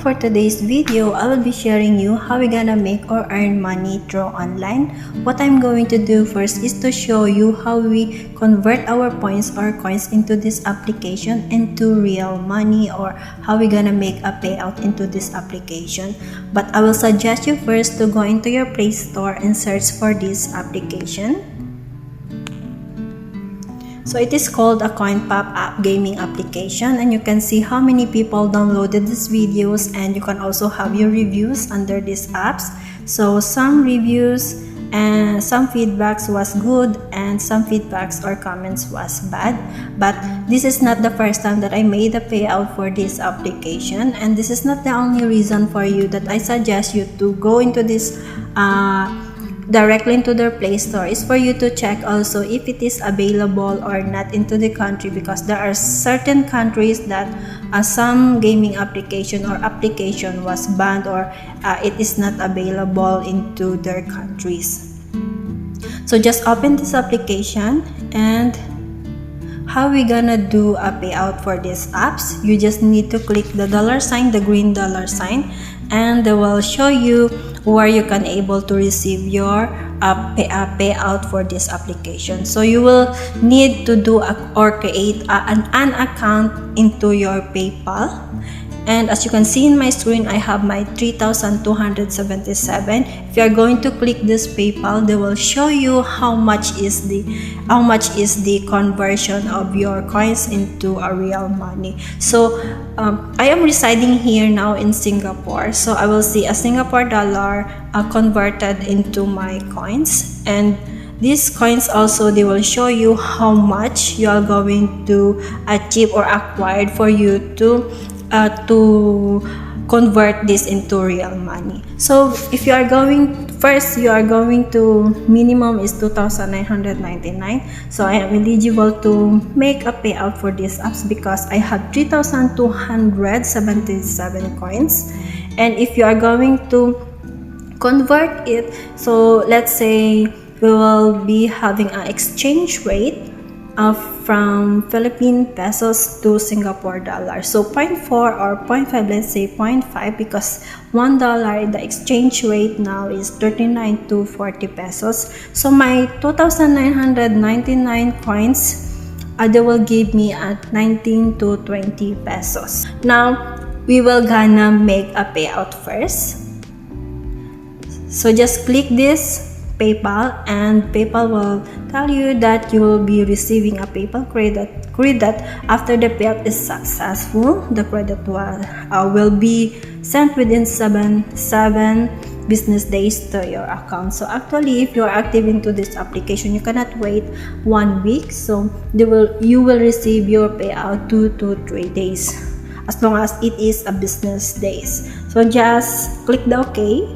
for today's video, I will be sharing you how we're gonna make or earn money through online. What I'm going to do first is to show you how we convert our points or coins into this application into real money, or how we're gonna make a payout into this application. But I will suggest you first to go into your Play Store and search for this application. So it is called a Coinpop App gaming application, and you can see how many people downloaded these videos, and you can also have your reviews under these apps. So some reviews and some feedbacks was good, and some feedbacks or comments was bad. But this is not the first time that I made a payout for this application, and this is not the only reason for you that I suggest you to go into this directly into their Play Store. Is for you to check also if it is available or not into the country, because there are certain countries that some gaming application or application was banned, or it is not available into their countries. So just open this application, and how we gonna do a payout for these apps? You just need to click the $sign, the green $sign, and they will show you where you can able to receive your payout for this application. So you will need to do or create an account into your PayPal. And as you can see in my screen, I have my 3,277. If you are going to click this PayPal, they will show you how much is the conversion of your coins into a real money. So I am residing here now in Singapore, so I will see a Singapore dollar converted into my coins, and these coins also, they will show you how much you are going to achieve or acquired for you to convert this into real money. So if you are going to minimum is 2,999. So I am eligible to make a payout for these apps because I have 3,277 coins. And if you are going to convert it, so let's say we will be having an exchange rate from Philippine pesos to Singapore dollar. So 0.4 or 0.5, let's say 0.5, because $1, the exchange rate now is 39 to 40 pesos. So my 2,999 coins, they will give me at 19 to 20 pesos. Now we will gonna make a payout first. So just click this PayPal, and PayPal will tell you that you will be receiving a PayPal credit after the payout is successful. The credit will be sent within 7 business days to your account. So actually, if you are active into this application, you cannot wait 1 week. So you will receive your payout 2 to 3 days, as long as it is a business days. So just click the OK,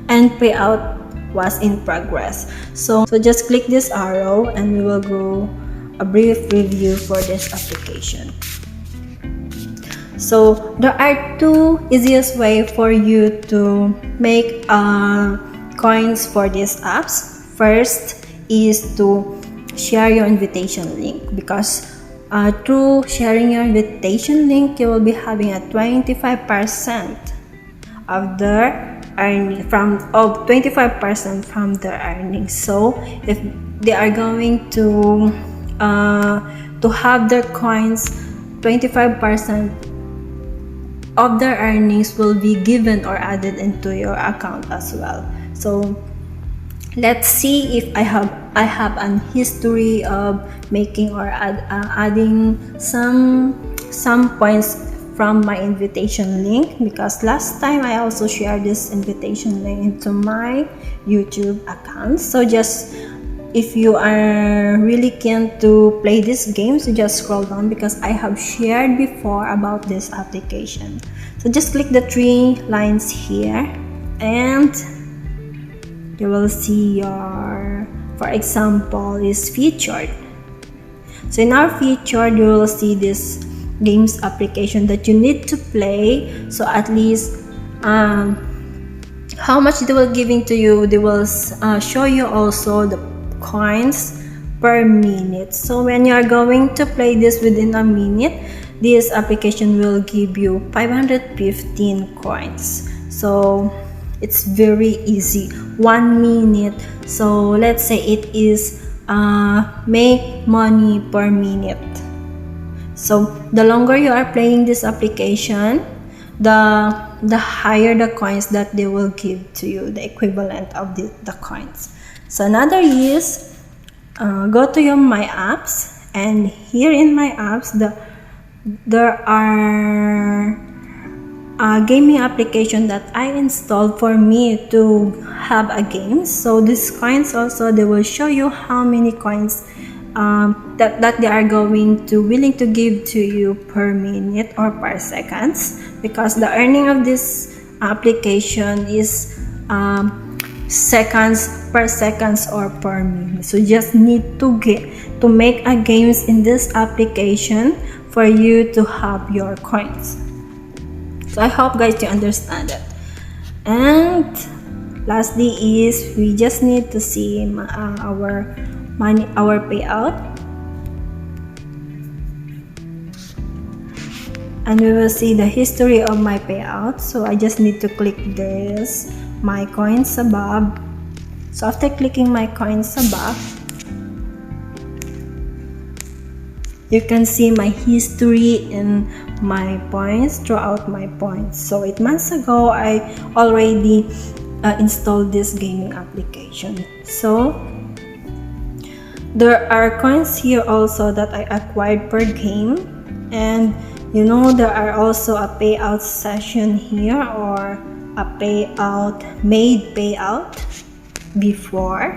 and payout was in progress. So just click this arrow, and we will go a brief review for this application. So there are two easiest way for you to make coins for these apps. First is to share your invitation link, because through sharing your invitation link, you will be having a 25% of their earning from 25% from their earnings. So if they are going to have their coins, 25% of their earnings will be given or added into your account as well. So let's see if I have an history of making or adding some points from my invitation link, because last time I also shared this invitation link into my YouTube account. So just if you are really keen to play this game, so just scroll down, because I have shared before about this application. So just click the 3 lines here, and you will see your, for example, is featured. So in our featured, you will see this games application that you need to play. So at least how much they will giving to you, they will show you also the coins per minute. So when you are going to play this within a minute, this application will give you 515 coins. So it's very easy, 1 minute. So let's say it is make money per minute. So the longer you are playing this application, the higher the coins that they will give to you, the equivalent of the coins. So another is go to your my apps, and here in my apps there are a gaming application that I installed for me to have a game. So these coins also, they will show you how many coins that they are willing to give to you per minute or per seconds, because the earning of this application is seconds per seconds or per minute. So you just need to make a games in this application for you to have your coins. So I hope guys you understand it. And lastly is we just need to see our money, our payout, and we will see the history of my payout. So I just need to click this my coins above. So after clicking my coins above, you can see my history in my points, throughout my points. So 8 months ago I already installed this gaming application. So there are coins here also that I acquired per game, and you know there are also a payout session here, or a made payout before.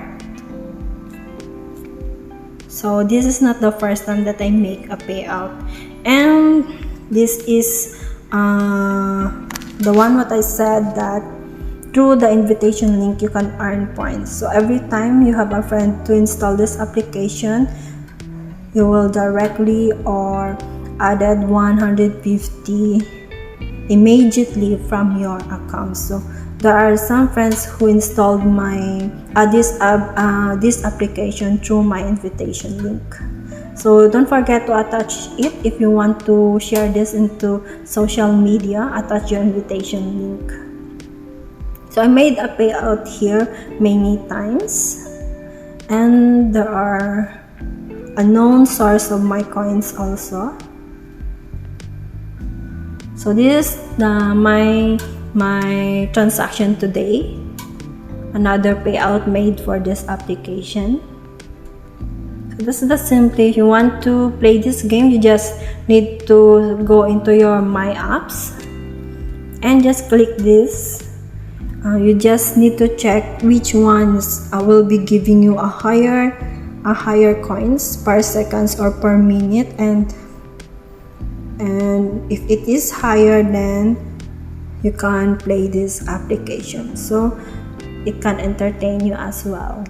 So this is not the first time that I make a payout, and this is the one what I said that through the invitation link you can earn points. So every time you have a friend to install this application, you will directly or added 150 immediately from your account. So there are some friends who installed my this application through my invitation link. So don't forget to attach it if you want to share this into social media. Attach your invitation link. So I made a payout here many times, and there are a known source of my coins also. So this is my transaction today, another payout made for this application. So this is the simply, if you want to play this game, you just need to go into your my apps and just click this. You just need to check which ones will be giving you a higher coins per seconds or per minute, and if it is higher, then you can play this application, so it can entertain you as well.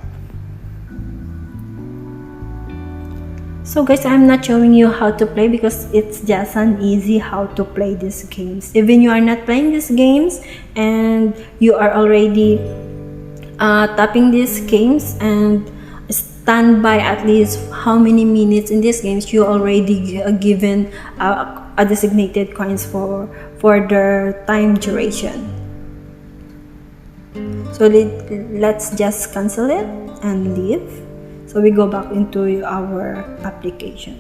So guys, I'm not showing you how to play because it's just an easy how to play these games. Even you are not playing these games and you are already tapping these games and stand by at least how many minutes in these games, you already given a designated coins for their time duration. So let's just cancel it and leave. So we go back into our application.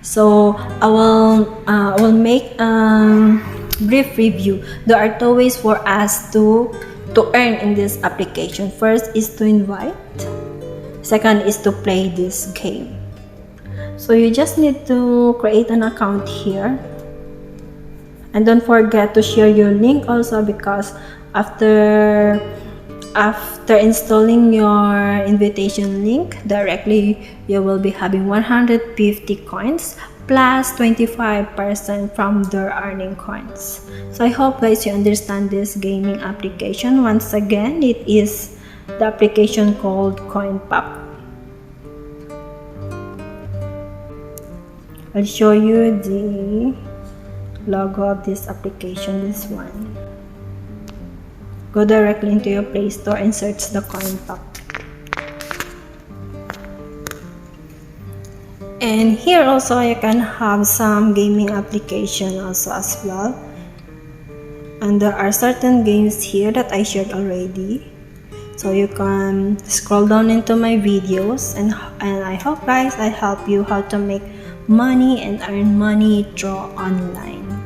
So I will make a brief review. There are 2 ways for us to earn in this application. First is to invite. Second is to play this game. So you just need to create an account here, and don't forget to share your link also, because after installing your invitation link directly, you will be having 150 coins plus 25% from their earning coins. So I hope guys you understand this gaming application. Once again, it is the application called Coinpop. I'll show you the logo of this application, this one. Go directly into your Play Store and search the Coinpop. And here also you can have some gaming application also as well. And there are certain games here that I shared already. So you can scroll down into my videos, and I hope guys I help you how to make money and earn money through online.